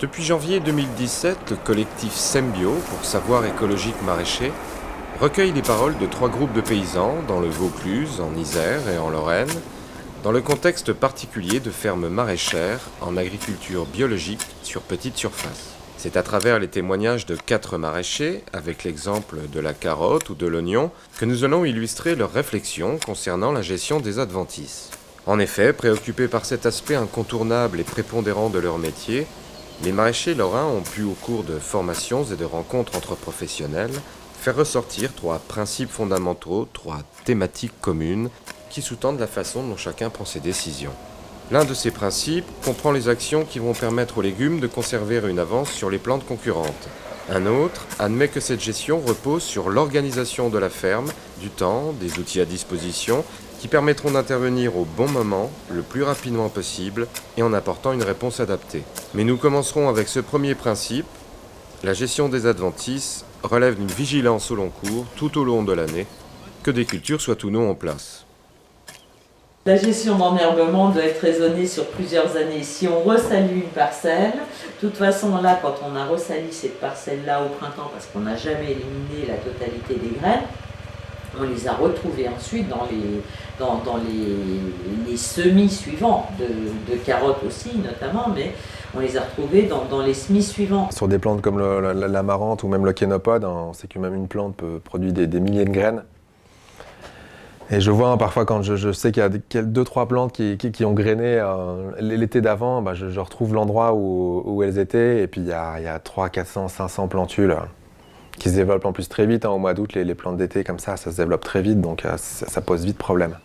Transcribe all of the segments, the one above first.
Depuis janvier 2017, le collectif Sembio, pour savoir écologique maraîcher, recueille les paroles de 3 groupes de paysans dans le Vaucluse, en Isère et en Lorraine, dans le contexte particulier de fermes maraîchères en agriculture biologique sur petite surface. C'est à travers les témoignages de 4 maraîchers, avec l'exemple de la carotte ou de l'oignon, que nous allons illustrer leurs réflexions concernant la gestion des adventices. En effet, préoccupés par cet aspect incontournable et prépondérant de leur métier, les maraîchers lorrains ont pu, au cours de formations et de rencontres entre professionnels, faire ressortir 3 principes fondamentaux, 3 thématiques communes qui sous-tendent la façon dont chacun prend ses décisions. L'un de ces principes comprend les actions qui vont permettre aux légumes de conserver une avance sur les plantes concurrentes. Un autre admet que cette gestion repose sur l'organisation de la ferme, du temps, des outils à disposition, qui permettront d'intervenir au bon moment, le plus rapidement possible, et en apportant une réponse adaptée. Mais nous commencerons avec ce premier principe. La gestion des adventices relève d'une vigilance au long cours, tout au long de l'année, que des cultures soient ou non en place. La gestion d'enherbement doit être raisonnée sur plusieurs années. Si on ressalit une parcelle, de toute façon là, quand on a ressali cette parcelle-là au printemps, parce qu'on n'a jamais éliminé la totalité des graines, on les a retrouvées ensuite dans les semis suivants, de carottes aussi notamment, mais on les a retrouvées dans les semis suivants. Sur des plantes comme l'amarante ou même le kénopode, on sait que même une plante peut produire des milliers de graines. Et je vois parfois quand je sais qu'il y a 2-3 plantes qui ont grainé l'été d'avant, je retrouve l'endroit où elles étaient et puis il y a 300, 400, 500 plantules qui se développent en plus très vite. Au mois d'août, les plantes d'été comme ça se développent très vite, donc ça pose vite problème.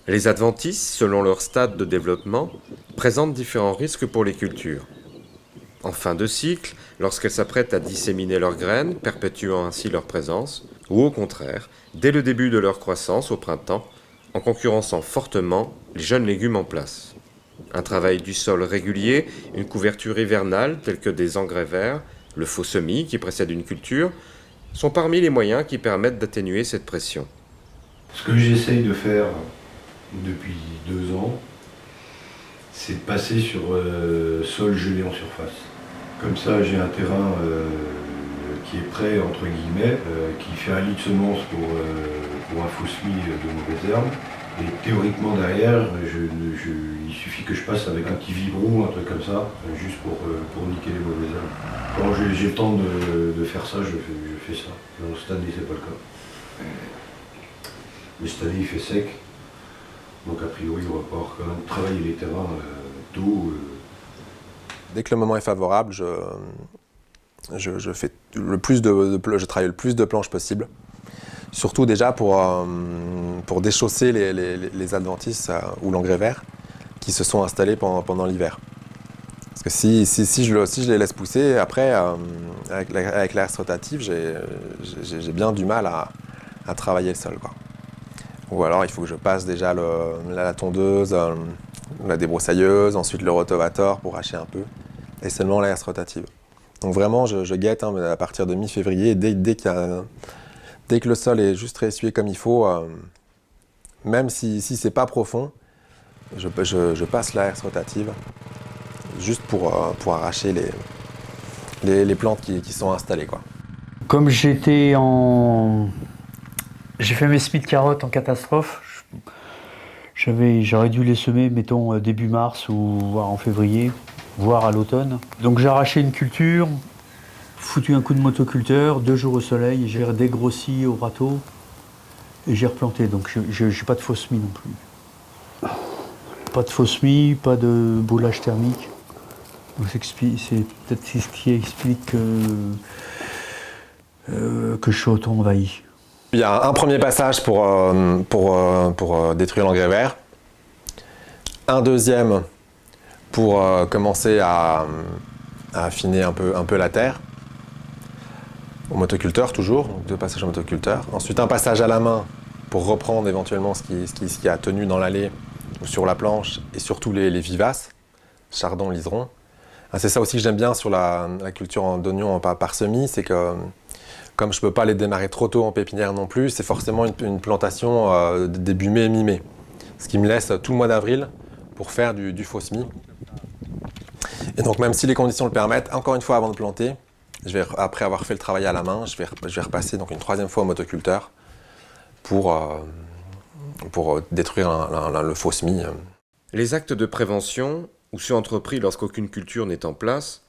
Les adventices, selon leur stade de développement, présentent différents risques pour les cultures. En fin de cycle, lorsqu'elles s'apprêtent à disséminer leurs graines, perpétuant ainsi leur présence, ou au contraire, dès le début de leur croissance au printemps, en concurrençant fortement les jeunes légumes en place. Un travail du sol régulier, une couverture hivernale telle que des engrais verts, le faux semis qui précède une culture, sont parmi les moyens qui permettent d'atténuer cette pression. Ce que j'essaye de faire depuis 2 ans, c'est de passer sur sol gelé en surface. Comme ça, j'ai un terrain qui est prêt, entre guillemets, qui fait un lit de semences pour un faux semis de mauvaises herbes. Et théoriquement derrière, il suffit que je passe avec un petit vibro, un truc comme ça, juste pour niquer les mauvaises herbes. Quand j'ai le temps de faire ça, je fais ça. Non, cette année, c'est pas le cas. Mais cette année, il fait sec. Donc a priori, on va pouvoir quand même travailler les terrains tôt. Dès que le moment est favorable, je travaille le plus de planches possible. Surtout déjà pour déchausser les adventices ou l'engrais vert qui se sont installés pendant l'hiver. Parce que si je les laisse pousser, après, avec l'herse rotative, j'ai bien du mal à travailler le sol, quoi. Ou alors il faut que je passe déjà la tondeuse, la débroussailleuse, ensuite le rotavator pour hacher un peu, et seulement la herse rotative. Donc vraiment, je guette à partir de mi-février, dès que le sol est juste réessuyé comme il faut, même si c'est pas profond, je passe la herse rotative, juste pour arracher les plantes qui sont installées, quoi. Comme j'ai fait mes semis de carottes en catastrophe. J'aurais dû les semer, mettons, début mars ou voire en février, voire à l'automne. Donc j'ai arraché une culture, foutu un coup de motoculteur, 2 jours au soleil, j'ai dégrossi au râteau et j'ai replanté. Donc j'ai pas de faux semis non plus. Pas de faux semis, pas de boulage thermique. Donc c'est peut-être ce qui explique que je suis autant envahi. Il y a un premier passage pour détruire l'engrais vert, un deuxième pour commencer à affiner un peu la terre, au motoculteur toujours, donc 2 passages au motoculteur. Ensuite un passage à la main pour reprendre éventuellement ce qui a tenu dans l'allée ou sur la planche, et surtout les vivaces, chardon, liseron. C'est ça aussi que j'aime bien sur la culture d'oignons par semis, c'est que comme je ne peux pas les démarrer trop tôt en pépinière non plus, c'est forcément une plantation début mai, mi-mai. Ce qui me laisse tout le mois d'avril pour faire du faux semis. Et donc même si les conditions le permettent, encore une fois avant de planter, après avoir fait le travail à la main, je vais repasser donc une 3e fois au motoculteur pour détruire le faux semis. Les actes de prévention, ou ceux entrepris lorsqu'aucune culture n'est en place,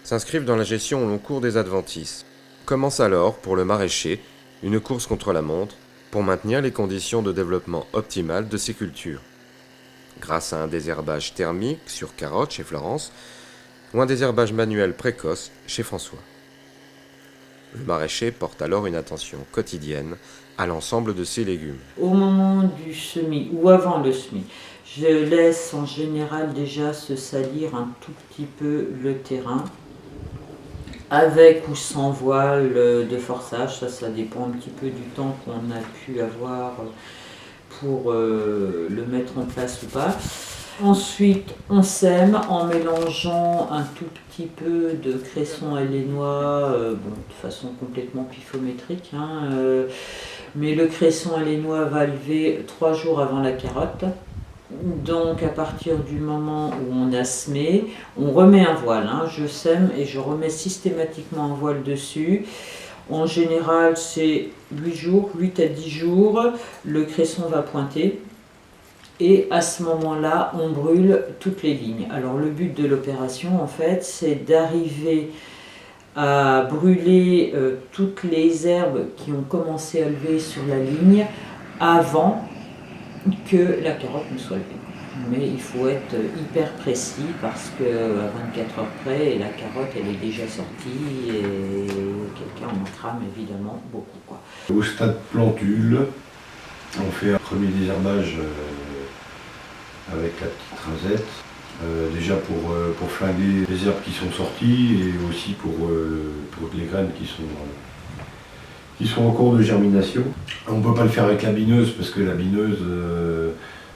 s'inscrivent dans la gestion au long cours des adventices. Commence alors, pour le maraîcher, une course contre la montre pour maintenir les conditions de développement optimales de ces cultures. Grâce à un désherbage thermique sur carottes chez Florence, ou un désherbage manuel précoce chez François. Le maraîcher porte alors une attention quotidienne à l'ensemble de ses légumes. Au moment du semis ou avant le semis, je laisse en général déjà se salir un tout petit peu le terrain, avec ou sans voile de forçage, ça dépend un petit peu du temps qu'on a pu avoir pour le mettre en place ou pas. Ensuite, on sème en mélangeant un tout petit peu de cresson hellénois, de façon complètement pifométrique, mais le cresson hellénois va lever 3 jours avant la carotte. Donc à partir du moment où on a semé, on remet un voile. Je sème et je remets systématiquement un voile dessus. En général, c'est 8 à 10 jours, le cresson va pointer. Et à ce moment-là, on brûle toutes les lignes. Alors le but de l'opération, en fait, c'est d'arriver à brûler toutes les herbes qui ont commencé à lever sur la ligne avant que la carotte ne soit levée. Mais il faut être hyper précis parce qu'à 24 heures près, la carotte elle est déjà sortie et quelqu'un en crame évidemment beaucoup, quoi. Au stade plantule, on fait un premier désherbage avec la petite rinsette, déjà pour flinguer les herbes qui sont sorties et aussi pour les graines qui sont en cours de germination. On ne peut pas le faire avec la bineuse parce que la bineuse,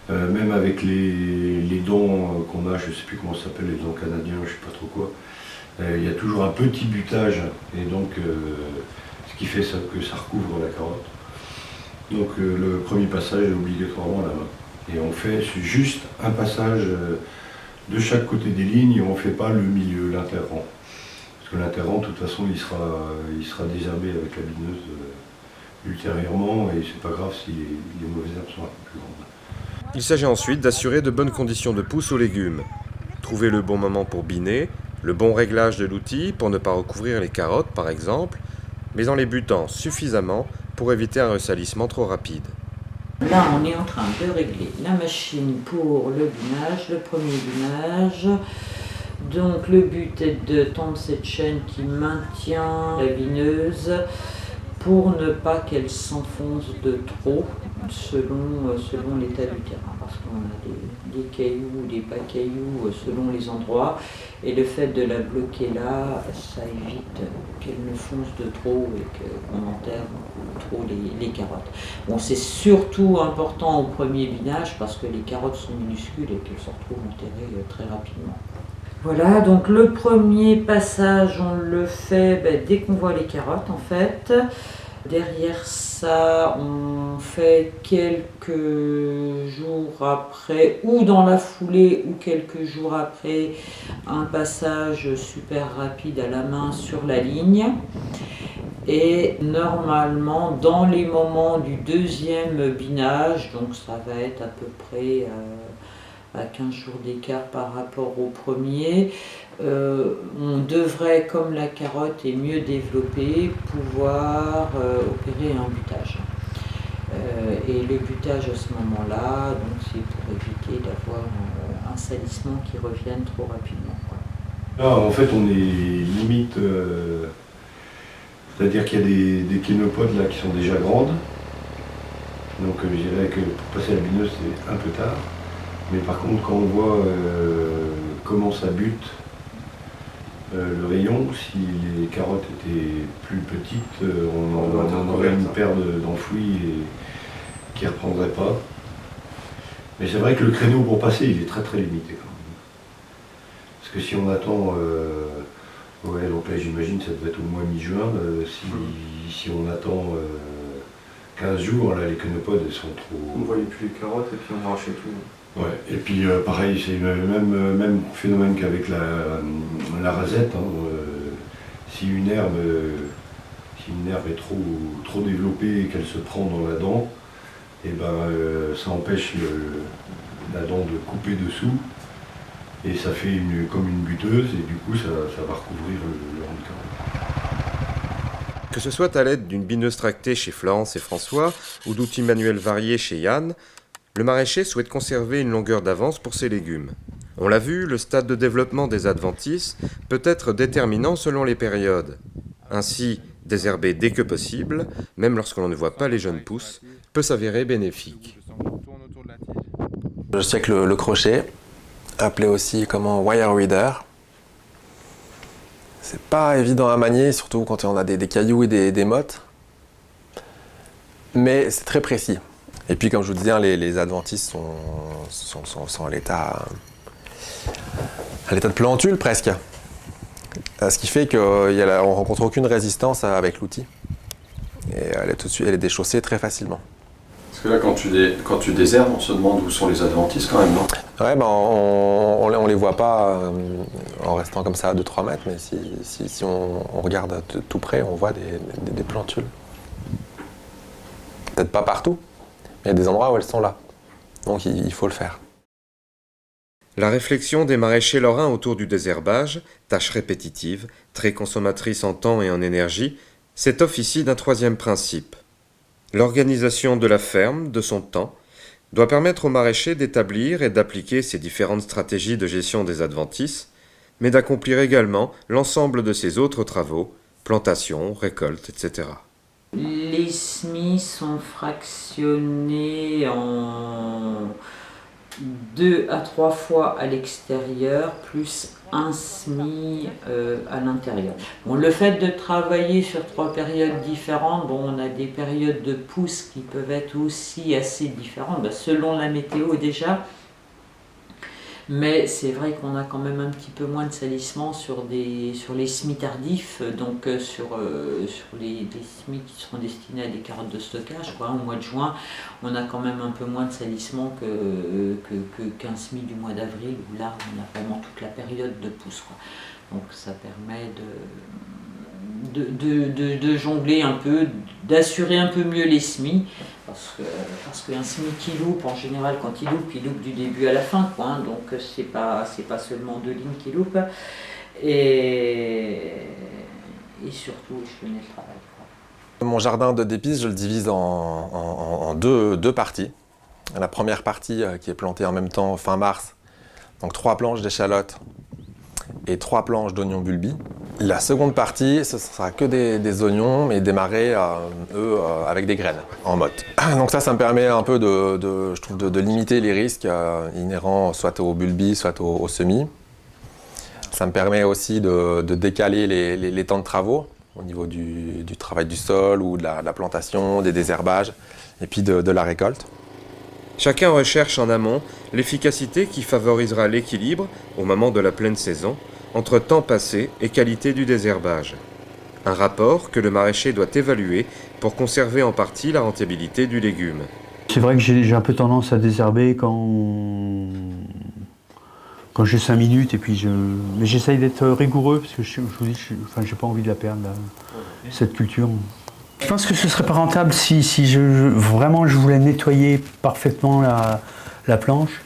même avec les dents qu'on a, je ne sais plus comment ça s'appelle, les dents canadiens, je ne sais pas trop quoi, il y a toujours un petit butage et donc ce qui fait que ça recouvre la carotte. Donc le premier passage est obligatoirement à la main. Et on fait juste un passage de chaque côté des lignes et on ne fait pas le milieu, l'interrang. Parce que l'interrang, de toute façon, il sera désherbé avec la bineuse ultérieurement et c'est pas grave si les mauvaises herbes sont un peu plus grandes. Il s'agit ensuite d'assurer de bonnes conditions de pousse aux légumes. Trouver le bon moment pour biner, le bon réglage de l'outil pour ne pas recouvrir les carottes par exemple, mais en les butant suffisamment pour éviter un ressalissement trop rapide. Là, on est en train de régler la machine pour le binage, le premier binage. Donc le but est de tendre cette chaîne qui maintient la bineuse pour ne pas qu'elle s'enfonce de trop selon l'état du terrain. Parce qu'on a des cailloux ou des pas cailloux selon les endroits. Et le fait de la bloquer là, ça évite qu'elle ne fonce de trop et qu'on enterre trop les carottes. Bon, c'est surtout important au premier binage parce que les carottes sont minuscules et qu'elles se retrouvent enterrées très rapidement. Voilà, donc le premier passage, on le fait dès qu'on voit les carottes en fait. Derrière ça, on fait quelques jours après, ou dans la foulée, ou quelques jours après, un passage super rapide à la main sur la ligne. Et normalement, dans les moments du deuxième binage, donc ça va être à peu près à 15 jours d'écart par rapport au premier, on devrait, comme la carotte est mieux développée, pouvoir opérer un butage. Et le butage à ce moment-là, donc c'est pour éviter d'avoir un salissement qui revienne trop rapidement, quoi. Là, en fait, on est limite, c'est-à-dire qu'il y a des kénopodes là qui sont déjà grandes. Donc je dirais que pour passer à la bineuse, c'est un peu tard. Mais par contre, quand on voit comment ça bute le rayon, si les carottes étaient plus petites, on aurait une paire d'enfouis qui ne reprendrait pas. Mais c'est vrai que le créneau pour passer, il est très très limité quand même. Parce que si on attend, donc là j'imagine que ça devait être au mois mi-juin, si on attend 15 jours, là les quenopodes elles sont trop... On ne voyait plus les carottes et puis on arrachait tout. Ouais. Et puis pareil, c'est le même phénomène qu'avec la rasette. Hein. Si une herbe est trop développée et qu'elle se prend dans la dent, et ben, ça empêche la dent de couper dessous. Et ça fait comme une buteuse, et du coup, ça va recouvrir le handicap. Que ce soit à l'aide d'une bineuse tractée chez Florence et François, ou d'outils manuels variés chez Yann, le maraîcher souhaite conserver une longueur d'avance pour ses légumes. On l'a vu, le stade de développement des adventices peut être déterminant selon les périodes. Ainsi, désherber dès que possible, même lorsque l'on ne voit pas les jeunes pousses, peut s'avérer bénéfique. Je sais que le crochet, appelé aussi comment wire reader, c'est pas évident à manier, surtout quand on a des cailloux et des mottes, mais c'est très précis. Et puis comme je vous disais, les adventices sont à l'état de plantule presque, ce qui fait qu'on ne rencontre aucune résistance avec l'outil, et elle est déchaussée très facilement. Parce que là, quand tu désherbes, on se demande où sont les adventices quand même, non? Ouais, ben on les voit pas en restant comme ça à 2-3 mètres, mais si on regarde tout près, on voit des plantules. Peut-être pas partout, mais il y a des endroits où elles sont là. Donc il faut le faire. La réflexion des maraîchers lorrains autour du désherbage, tâche répétitive, très consommatrice en temps et en énergie, s'étoffe ici d'un troisième principe. L'organisation de la ferme, de son temps, doit permettre aux maraîchers d'établir et d'appliquer ces différentes stratégies de gestion des adventices, mais d'accomplir également l'ensemble de ces autres travaux, plantation, récolte, etc. Les semis sont fractionnés en 2 à 3 fois à l'extérieur, plus un semis à l'intérieur. Bon, le fait de travailler sur 3 périodes différentes, on a des périodes de pousse qui peuvent être aussi assez différentes, selon la météo déjà. Mais c'est vrai qu'on a quand même un petit peu moins de salissement sur les semis tardifs, donc sur les semis qui seront destinés à des carottes de stockage, au mois de juin, on a quand même un peu moins de salissement qu'un semis du mois d'avril, où là on a vraiment toute la période de pousse, quoi. Donc ça permet de jongler un peu, d'assurer un peu mieux les semis, parce qu'un semis qui loupe, en général quand il loupe du début à la fin, quoi, donc c'est pas seulement 2 lignes qui loupent, et surtout échelonner le travail, quoi. Mon jardin d'épices, je le divise en deux parties. La première partie qui est plantée en même temps fin mars, donc 3 planches d'échalotes et 3 planches d'oignons bulbi. La seconde partie, ce sera que des oignons, mais démarrés, avec des graines, en motte. Donc ça me permet un peu je trouve de limiter les risques inhérents soit au bulbi, soit au semis. Ça me permet aussi de décaler les temps de travaux, au niveau du travail du sol ou de la plantation, des désherbages, et puis de la récolte. Chacun recherche en amont l'efficacité qui favorisera l'équilibre, au moment de la pleine saison, entre temps passé et qualité du désherbage. Un rapport que le maraîcher doit évaluer pour conserver en partie la rentabilité du légume. C'est vrai que j'ai un peu tendance à désherber quand j'ai 5 minutes, et puis mais j'essaye d'être rigoureux, parce que je vous dis, j'ai pas envie de la perdre, cette culture. Je pense que ce serait pas rentable si vraiment je voulais nettoyer parfaitement la planche.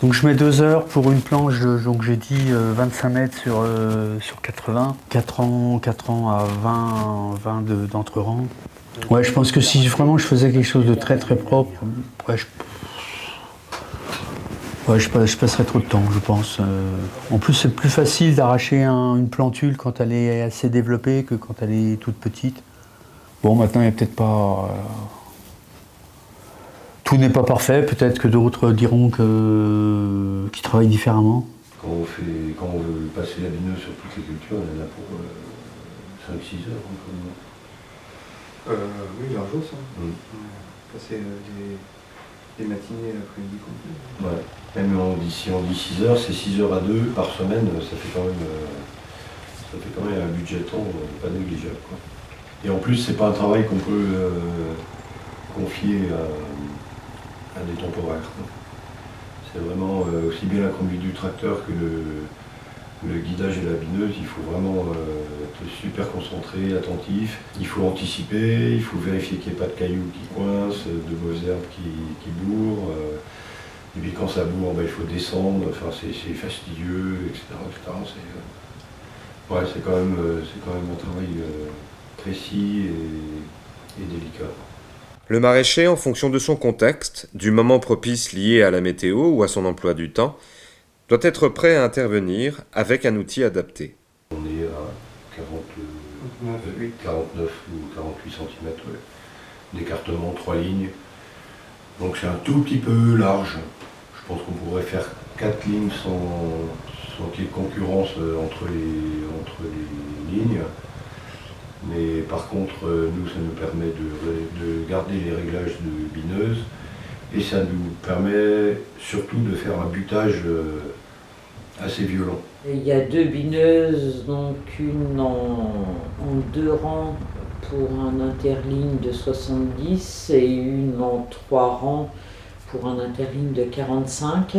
Donc je mets 2 heures pour une planche, donc j'ai dit 25 mètres sur 80, 4 ans à 20 d'entre-rangs. Ouais, je pense que si vraiment je faisais quelque chose de très très propre, je passerais trop de temps, je pense. En plus, c'est plus facile d'arracher une plantule quand elle est assez développée que quand elle est toute petite. Bon, maintenant, il n'y a peut-être pas... Tout n'est pas parfait, peut-être que d'autres diront qu'ils travaillent différemment. Quand on veut passer la bineuse sur toutes les cultures, on en a pour 5-6 heures. Oui, large ça. Passer des matinées l'après-midi complet. Ouais. Même si on dit 6 heures, c'est 6 heures à 2 par semaine, ça fait quand même un budget temps pas négligeable, quoi. Et en plus, c'est pas un travail qu'on peut confier à des temporaires, quoi. C'est vraiment aussi bien la conduite du tracteur que le guidage et la bineuse. Il faut vraiment être super concentré, attentif. Il faut anticiper, il faut vérifier qu'il n'y ait pas de cailloux qui coincent, de mauvaises herbes qui bourrent. Et puis quand ça bourre, il faut descendre, enfin, c'est fastidieux, etc. C'est quand même un travail précis et délicat. Le maraîcher, en fonction de son contexte, du moment propice lié à la météo ou à son emploi du temps, doit être prêt à intervenir avec un outil adapté. On est à 49 ou 48 cm d'écartement, 3 lignes. Donc c'est un tout petit peu large. Je pense qu'on pourrait faire 4 lignes sans qu'il y ait de concurrence entre les lignes. Mais par contre, nous, ça nous permet de garder les réglages de bineuse et ça nous permet surtout de faire un butage assez violent. Il y a 2 bineuses, donc une en 2 rangs pour un interligne de 70 et une en 3 rangs pour un interligne de 45.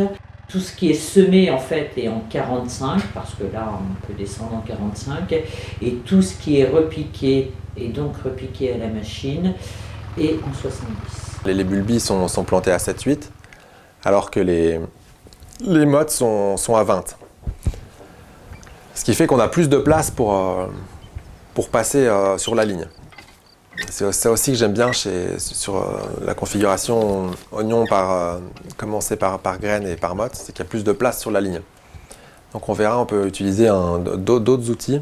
Tout ce qui est semé en fait est en 45, parce que là on peut descendre en 45, et tout ce qui est repiqué, et donc repiqué à la machine, est en 70. Les bulbis sont plantés à 7-8, alors que les mottes sont à 20. Ce qui fait qu'on a plus de place pour passer sur la ligne. C'est ça aussi que j'aime bien sur la configuration oignon commencer par graines et par motte, c'est qu'il y a plus de place sur la ligne. Donc on verra, on peut utiliser d'autres outils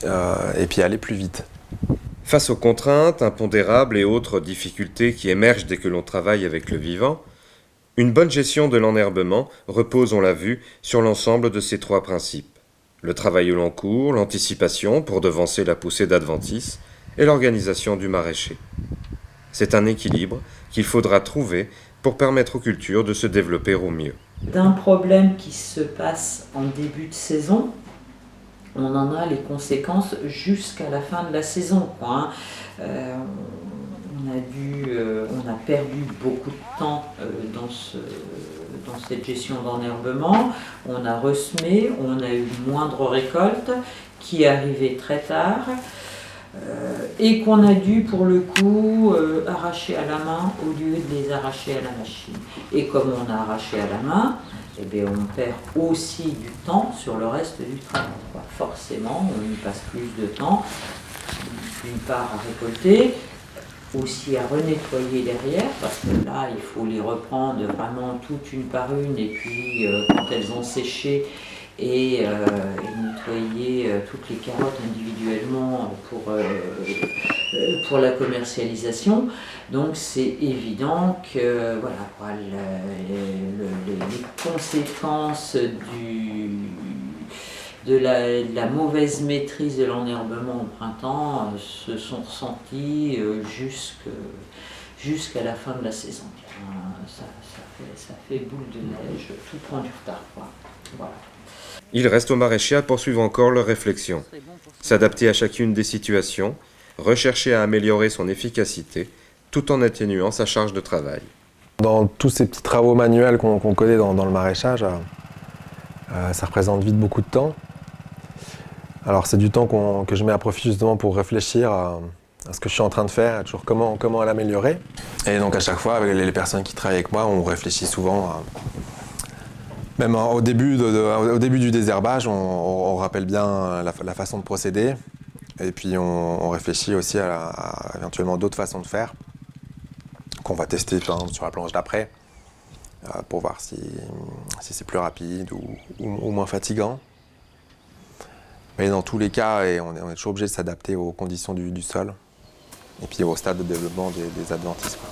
et puis aller plus vite. Face aux contraintes, impondérables et autres difficultés qui émergent dès que l'on travaille avec le vivant, une bonne gestion de l'enherbement repose, on l'a vu, sur l'ensemble de ces 3 principes. Le travail au long cours, l'anticipation pour devancer la poussée d'adventice, et l'organisation du maraîcher. C'est un équilibre qu'il faudra trouver pour permettre aux cultures de se développer au mieux. D'un problème qui se passe en début de saison, on en a les conséquences jusqu'à la fin de la saison, quoi, hein. On a perdu beaucoup de temps dans cette gestion d'enherbement. On a ressemé, on a eu moindre récolte qui est arrivée très tard. Et qu'on a dû pour le coup arracher à la main au lieu de les arracher à la machine. Et comme on a arraché à la main, eh bien, on perd aussi du temps sur le reste du travail. Forcément, on y passe plus de temps, d'une part à récolter, aussi à renettoyer derrière, parce que là il faut les reprendre vraiment toutes une par une, et puis quand elles ont séché, et nettoyer toutes les carottes individuellement pour la commercialisation. Donc c'est évident que voilà, les conséquences de la mauvaise maîtrise de l'enherbement au printemps se sont ressenties jusqu'à la fin de la saison. Ça fait boule de neige, tout prend du retard, quoi. Voilà. Il reste aux maraîchers à poursuivre encore leur réflexion, s'adapter à chacune des situations, rechercher à améliorer son efficacité, tout en atténuant sa charge de travail. Dans tous ces petits travaux manuels qu'on connaît dans le maraîchage, ça représente vite beaucoup de temps. Alors c'est du temps que je mets à profit justement pour réfléchir à ce que je suis en train de faire, et toujours comment l'améliorer. Et donc à chaque fois, avec les personnes qui travaillent avec moi, on réfléchit souvent même au début du désherbage, on rappelle bien la façon de procéder. Et puis on réfléchit aussi à éventuellement d'autres façons de faire qu'on va tester sur la planche d'après pour voir si c'est plus rapide ou moins fatigant. Mais dans tous les cas, on est toujours obligé de s'adapter aux conditions du sol et puis au stade de développement des adventices, quoi.